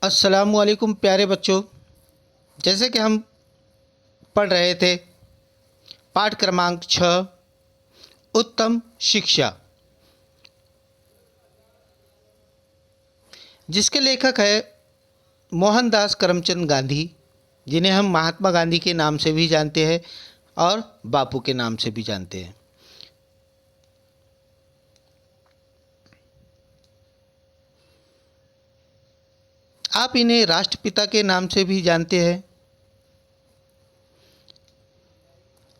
अस्सलामुअलैकुम प्यारे बच्चों। जैसे कि हम पढ़ रहे थे पाठ क्रमांक 6 उत्तम शिक्षा, जिसके लेखक है मोहनदास करमचंद गांधी, जिन्हें हम महात्मा गांधी के नाम से भी जानते हैं और बापू के नाम से भी जानते हैं। आप इन्हें राष्ट्रपिता के नाम से भी जानते हैं।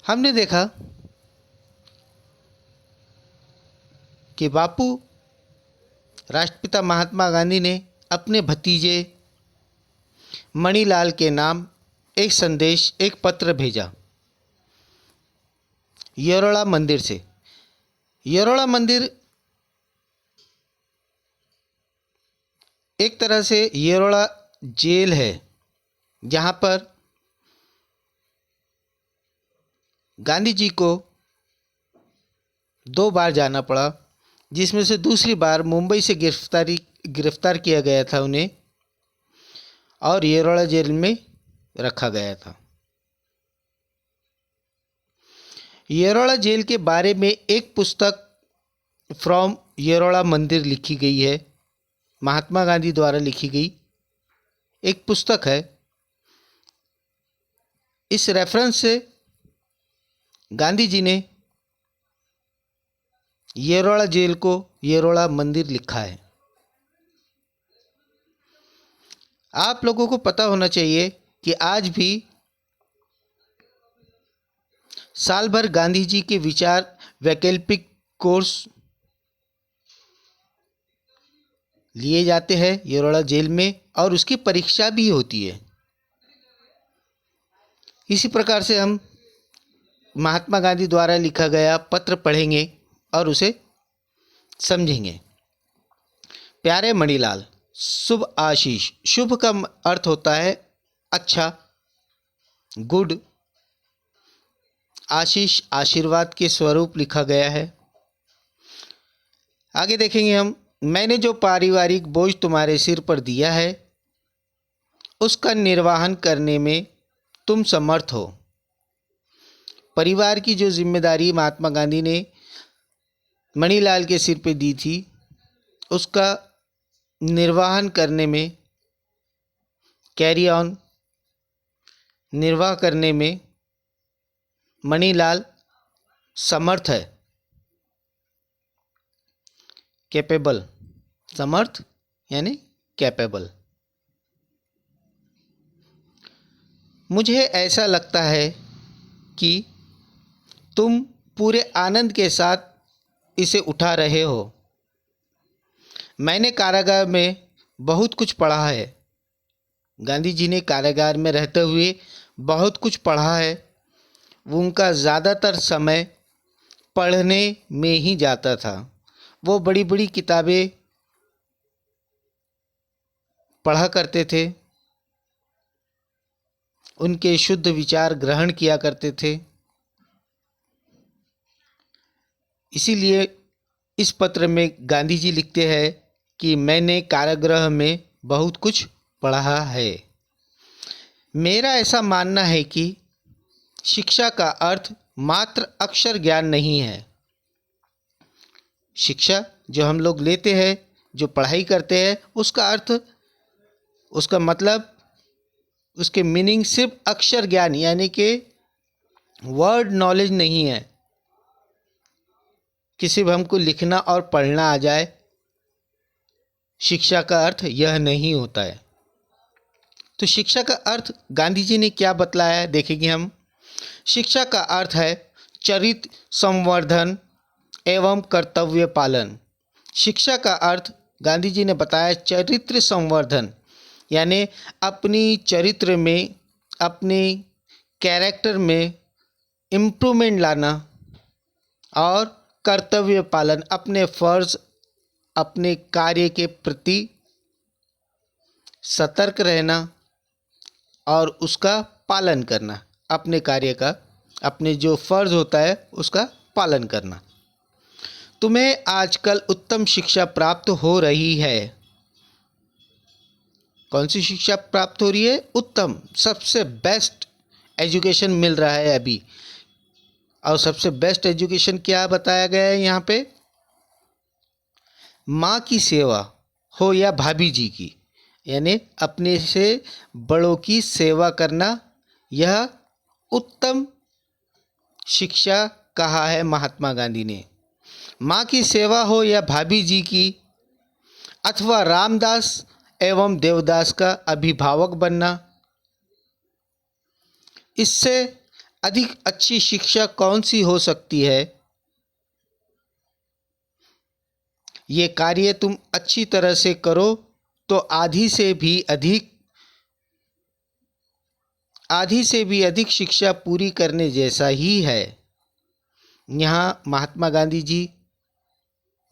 हमने देखा कि बापू राष्ट्रपिता महात्मा गांधी ने अपने भतीजे मणिलाल के नाम एक संदेश, एक पत्र भेजा येरोड़ा मंदिर से। येरोड़ा मंदिर एक तरह से येरोड़ा जेल है, जहाँ पर गांधी जी को 2 बार जाना पड़ा, जिसमें से दूसरी बार मुंबई से गिरफ्तार किया गया था उन्हें, और येरोड़ा जेल में रखा गया था। येरोड़ा जेल के बारे में एक पुस्तक फ्रॉम येरोड़ा मंदिर लिखी गई है, महात्मा गांधी द्वारा लिखी गई एक पुस्तक है। इस रेफरेंस से गांधी जी ने येरोड़ा जेल को येरोड़ा मंदिर लिखा है। आप लोगों को पता होना चाहिए कि आज भी साल भर गांधी जी के विचार वैकल्पिक कोर्स लिए जाते हैं येरोड़ा जेल में, और उसकी परीक्षा भी होती है। इसी प्रकार से हम महात्मा गांधी द्वारा लिखा गया पत्र पढ़ेंगे और उसे समझेंगे। प्यारे मणिलाल, शुभ आशीष। शुभ का अर्थ होता है अच्छा, गुड। आशीष आशीर्वाद के स्वरूप लिखा गया है। आगे देखेंगे हम। मैंने जो पारिवारिक बोझ तुम्हारे सिर पर दिया है, उसका निर्वहन करने में तुम समर्थ हो। परिवार की जो जिम्मेदारी महात्मा गांधी ने मणिलाल के सिर पे दी थी, उसका निर्वहन करने में, कैरी ऑन, निर्वाह करने में मणिलाल समर्थ है। कैपेबल, समर्थ यानी कैपेबल। मुझे ऐसा लगता है कि तुम पूरे आनंद के साथ इसे उठा रहे हो। मैंने कारागार में बहुत कुछ पढ़ा है। गांधी जी ने कारागार में रहते हुए बहुत कुछ पढ़ा है। उनका ज़्यादातर समय पढ़ने में ही जाता था। वो बड़ी बड़ी किताबें पढ़ा करते थे, उनके शुद्ध विचार ग्रहण किया करते थे। इसीलिए इस पत्र में गांधी जी लिखते हैं कि मैंने कारागृह में बहुत कुछ पढ़ा है। मेरा ऐसा मानना है कि शिक्षा का अर्थ मात्र अक्षर ज्ञान नहीं है। शिक्षा जो हम लोग लेते हैं, जो पढ़ाई करते हैं, उसका अर्थ, उसका मतलब, उसके मीनिंग सिर्फ अक्षर ज्ञान यानी कि वर्ड नॉलेज नहीं है कि सिर्फ हमको लिखना और पढ़ना आ जाए। शिक्षा का अर्थ यह नहीं होता है। तो शिक्षा का अर्थ गांधी जी ने क्या बतलाया है, देखेंगे हम। शिक्षा का अर्थ है चरित्र संवर्धन एवं कर्तव्य पालन। शिक्षा का अर्थ गांधी जी ने बताया चरित्र संवर्धन, यानी अपनी चरित्र में, अपने कैरेक्टर में इम्प्रूवमेंट लाना, और कर्तव्य पालन, अपने फर्ज, अपने कार्य के प्रति सतर्क रहना और उसका पालन करना। अपने कार्य का, अपने जो फर्ज होता है उसका पालन करना। तुम्हें आजकल उत्तम शिक्षा प्राप्त हो रही है। कौन सी शिक्षा प्राप्त हो रही है? उत्तम, सबसे बेस्ट एजुकेशन मिल रहा है अभी। और सबसे बेस्ट एजुकेशन क्या बताया गया है यहाँ पे? माँ की सेवा हो या भाभी जी की, यानी अपने से बड़ों की सेवा करना, यह उत्तम शिक्षा कहा है महात्मा गांधी ने। माँ की सेवा हो या भाभी जी की, अथवा रामदास एवं देवदास का अभिभावक बनना, इससे अधिक अच्छी शिक्षा कौन सी हो सकती है? ये कार्य तुम अच्छी तरह से करो तो आधी से भी अधिक शिक्षा पूरी करने जैसा ही है। यहाँ महात्मा गांधी जी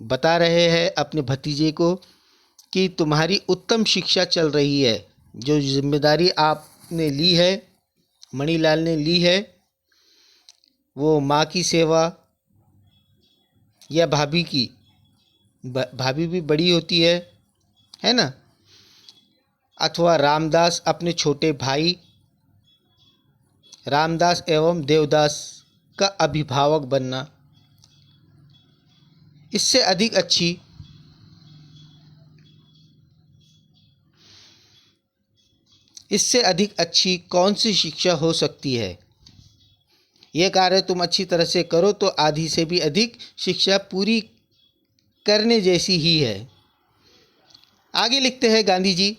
बता रहे हैं अपने भतीजे को कि तुम्हारी उत्तम शिक्षा चल रही है, जो जिम्मेदारी आपने ली है, मणिलाल ने ली है, वो माँ की सेवा या भाभी की, भाभी भी बड़ी होती है ना, अथवा रामदास अपने छोटे भाई रामदास एवं देवदास का अभिभावक बनना, इससे अधिक अच्छी कौन सी शिक्षा हो सकती है? यह कार्य तुम अच्छी तरह से करो तो आधी से भी अधिक शिक्षा पूरी करने जैसी ही है। आगे लिखते हैं गांधी जी,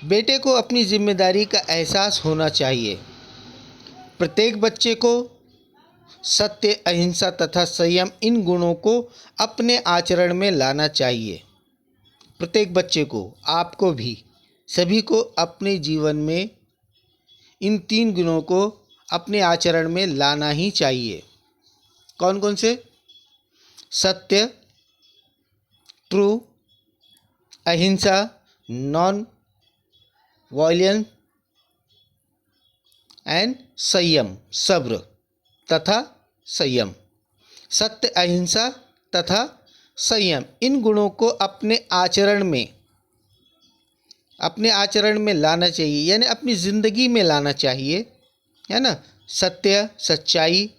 बेटे को अपनी जिम्मेदारी का एहसास होना चाहिए। प्रत्येक बच्चे को सत्य, अहिंसा तथा संयम, इन गुणों को अपने आचरण में लाना चाहिए। प्रत्येक बच्चे को, आपको भी, सभी को अपने जीवन में इन 3 गुणों को अपने आचरण में लाना ही चाहिए। कौन कौन से? सत्य, ट्रू, अहिंसा, नॉन वायलेंस, एंड संयम, सब्र तथा संयम। सत्य, अहिंसा तथा संयम, इन गुणों को अपने आचरण में लाना चाहिए, यानी अपनी ज़िंदगी में लाना चाहिए, है ना। सत्य, सच्चाई,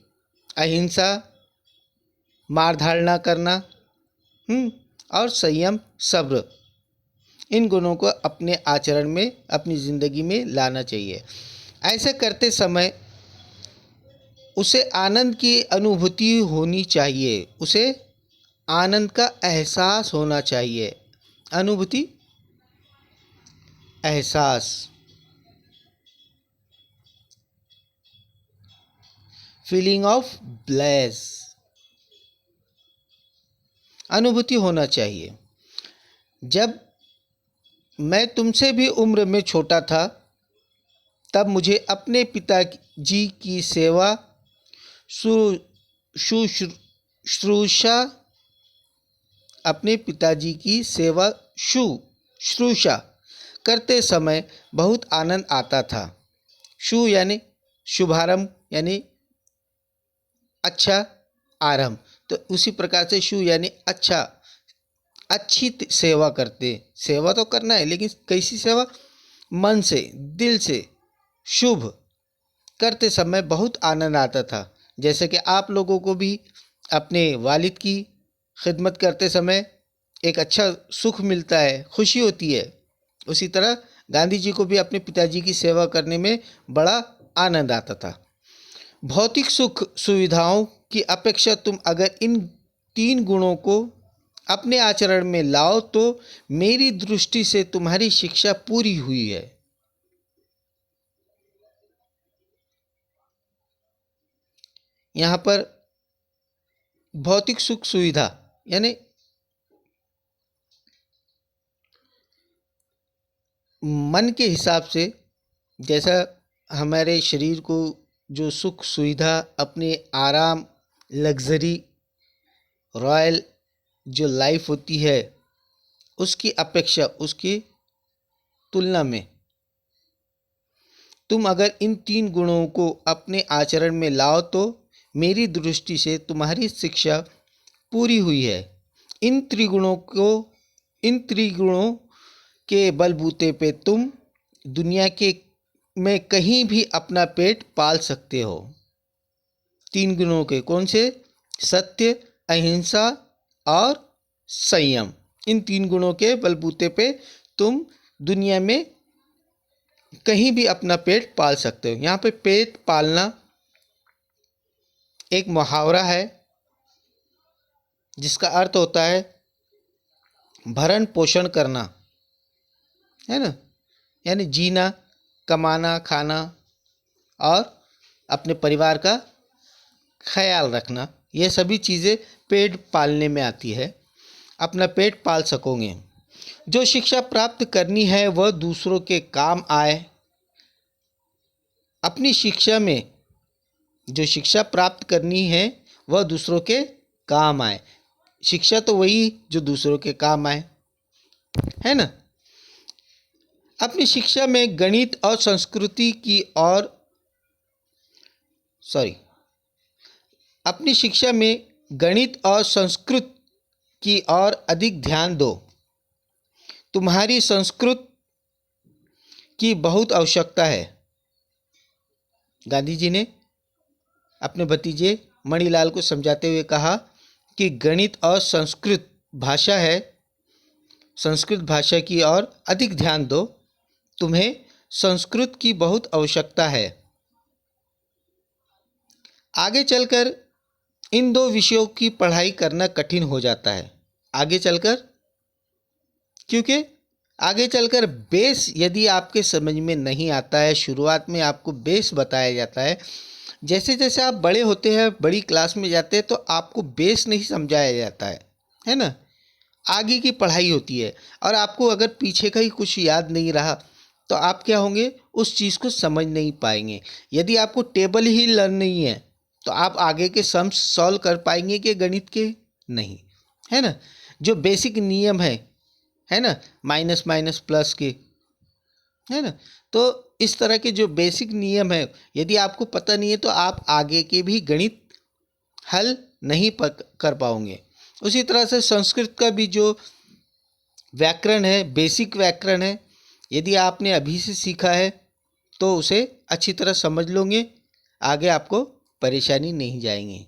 अहिंसा, मारधाड़ ना करना, और संयम, सब्र, इन गुणों को अपने आचरण में, अपनी ज़िंदगी में लाना चाहिए। ऐसे करते समय उसे आनंद की अनुभूति होनी चाहिए, उसे आनंद का एहसास होना चाहिए। अनुभूति, एहसास, फीलिंग ऑफ ब्लेस, अनुभूति होना चाहिए। जब मैं तुमसे भी उम्र में छोटा था, तब मुझे अपने पिताजी की सेवा शुश्रूषा शुश्रूषा करते समय बहुत आनंद आता था। शु यानी शुभारंभ, यानी अच्छा आरंभ, तो उसी प्रकार से शु यानी अच्छा, अच्छी सेवा करते। सेवा तो करना है, लेकिन कैसी सेवा? मन से, दिल से, शुभ करते समय बहुत आनंद आता था। जैसे कि आप लोगों को भी अपने वालिद की खिदमत करते समय एक अच्छा सुख मिलता है, खुशी होती है, उसी तरह गांधी जी को भी अपने पिताजी की सेवा करने में बड़ा आनंद आता था। भौतिक सुख सुविधाओं की अपेक्षा तुम अगर इन 3 गुणों को अपने आचरण में लाओ तो मेरी दृष्टि से तुम्हारी शिक्षा पूरी हुई है। यहाँ पर भौतिक सुख सुविधा यानी मन के हिसाब से, जैसा हमारे शरीर को जो सुख सुविधा, अपने आराम, लग्जरी, रॉयल जो लाइफ होती है, उसकी अपेक्षा, उसकी तुलना में तुम अगर इन 3 गुणों को अपने आचरण में लाओ तो मेरी दृष्टि से तुम्हारी शिक्षा पूरी हुई है। इन त्रिगुणों को इन त्रिगुणों के बलबूते पे तुम दुनिया के में कहीं भी अपना पेट पाल सकते हो। तीन गुणों के कौन से? सत्य, अहिंसा और संयम। इन तीन गुणों के बलबूते पे तुम दुनिया में कहीं भी अपना पेट पाल सकते हो। यहाँ पे पेट पालना एक मुहावरा है जिसका अर्थ होता है भरण पोषण करना, है ना, यानी जीना, कमाना, खाना और अपने परिवार का ख्याल रखना। ये सभी चीज़ें पेट पालने में आती है। अपना पेट पाल सकोगे। जो शिक्षा प्राप्त करनी है वह दूसरों के काम आए। अपनी शिक्षा में जो शिक्षा प्राप्त करनी है वह दूसरों के काम आए। शिक्षा तो वही जो दूसरों के काम आए, है ना। अपनी शिक्षा में गणित और संस्कृति की और अपनी शिक्षा में गणित और संस्कृत की ओर अधिक ध्यान दो। तुम्हारी संस्कृत की बहुत आवश्यकता है। गांधी जी ने अपने भतीजे मणिलाल को समझाते हुए कहा कि गणित और संस्कृत भाषा की ओर अधिक ध्यान दो। तुम्हें संस्कृत की बहुत आवश्यकता है। आगे चलकर इन दो विषयों की पढ़ाई करना कठिन हो जाता है। क्योंकि आगे चलकर बेस यदि आपके समझ में नहीं आता है, शुरुआत में आपको बेस बताया जाता है, जैसे जैसे आप बड़े होते हैं, बड़ी क्लास में जाते हैं, तो आपको बेस नहीं समझाया जाता है ना। आगे की पढ़ाई होती है और आपको अगर पीछे का ही कुछ याद नहीं रहा तो आप क्या होंगे, उस चीज़ को समझ नहीं पाएंगे। यदि आपको टेबल ही लर्न नहीं है तो आप आगे के सम्स सॉल्व कर पाएंगे कि गणित के? नहीं, है ना। जो बेसिक नियम है ना, माइनस माइनस प्लस के, है ना। तो इस तरह के जो बेसिक नियम है यदि आपको पता नहीं है तो आप आगे के भी गणित हल नहीं कर पाओगे। उसी तरह से संस्कृत का भी जो व्याकरण है, बेसिक व्याकरण है, यदि आपने अभी से सीखा है तो उसे अच्छी तरह समझ लोगे, आगे आपको परेशानी नहीं जाएंगी।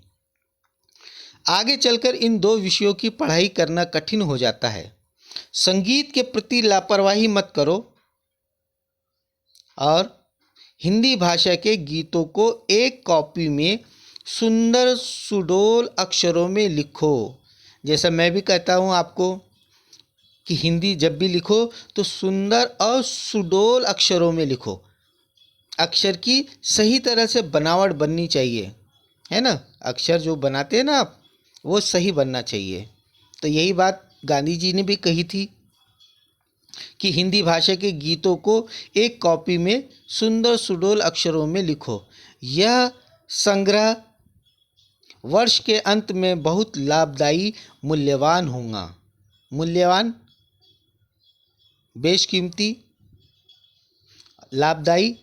आगे चलकर इन दो विषयों की पढ़ाई करना कठिन हो जाता है। संगीत के प्रति लापरवाही मत करो और हिंदी भाषा के गीतों को एक कॉपी में सुंदर सुडोल अक्षरों में लिखो। जैसा मैं भी कहता हूँ आपको कि हिंदी जब भी लिखो तो सुंदर और सुडोल अक्षरों में लिखो। अक्षर की सही तरह से बनावट बननी चाहिए, है ना। अक्षर जो बनाते हैं ना आप, वो सही बनना चाहिए। तो यही बात गांधी जी ने भी कही थी कि हिंदी भाषा के गीतों को एक कॉपी में सुंदर सुडोल अक्षरों में लिखो। यह संग्रह वर्ष के अंत में बहुत लाभदायी मूल्यवान होगा। मूल्यवान, बेशकीमती, लाभदायी,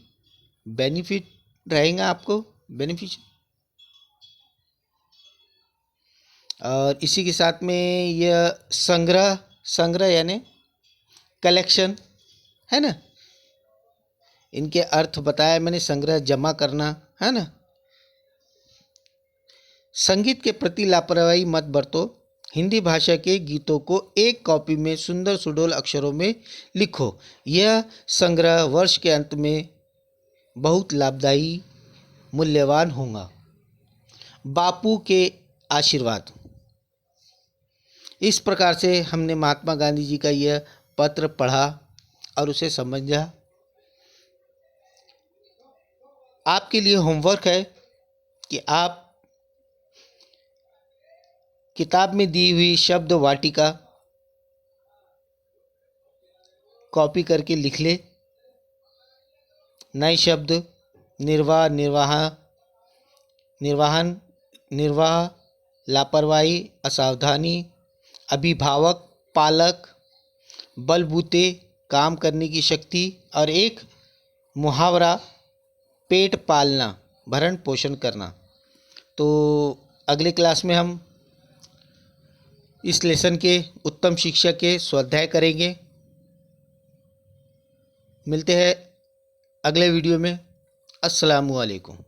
बेनिफिट रहेगा आपको, बेनिफिशियल। और इसी के साथ में यह संग्रह यानी कलेक्शन, है ना। इनके अर्थ बताया मैंने, संग्रह जमा करना, है ना। संगीत के प्रति लापरवाही मत बरतो। हिंदी भाषा के गीतों को एक कॉपी में सुंदर सुडोल अक्षरों में लिखो। यह संग्रह वर्ष के अंत में बहुत लाभदायी मूल्यवान होगा। बापू के आशीर्वाद। इस प्रकार से हमने महात्मा गांधी जी का यह पत्र पढ़ा और उसे समझा। आपके लिए होमवर्क है कि आप किताब में दी हुई शब्द वाटिका कॉपी करके लिख ले। नए शब्द निर्वाह, निर्वाहन, निर्वाह, लापरवाही, असावधानी, अभिभावक, पालक, बलबूते, काम करने की शक्ति और एक मुहावरा पेट पालना, भरण पोषण करना। तो अगले क्लास में हम इस लेसन के उत्तम शिक्षा के स्वाध्याय करेंगे। मिलते हैं अगले वीडियो में। अस्सलामु अलैकुम।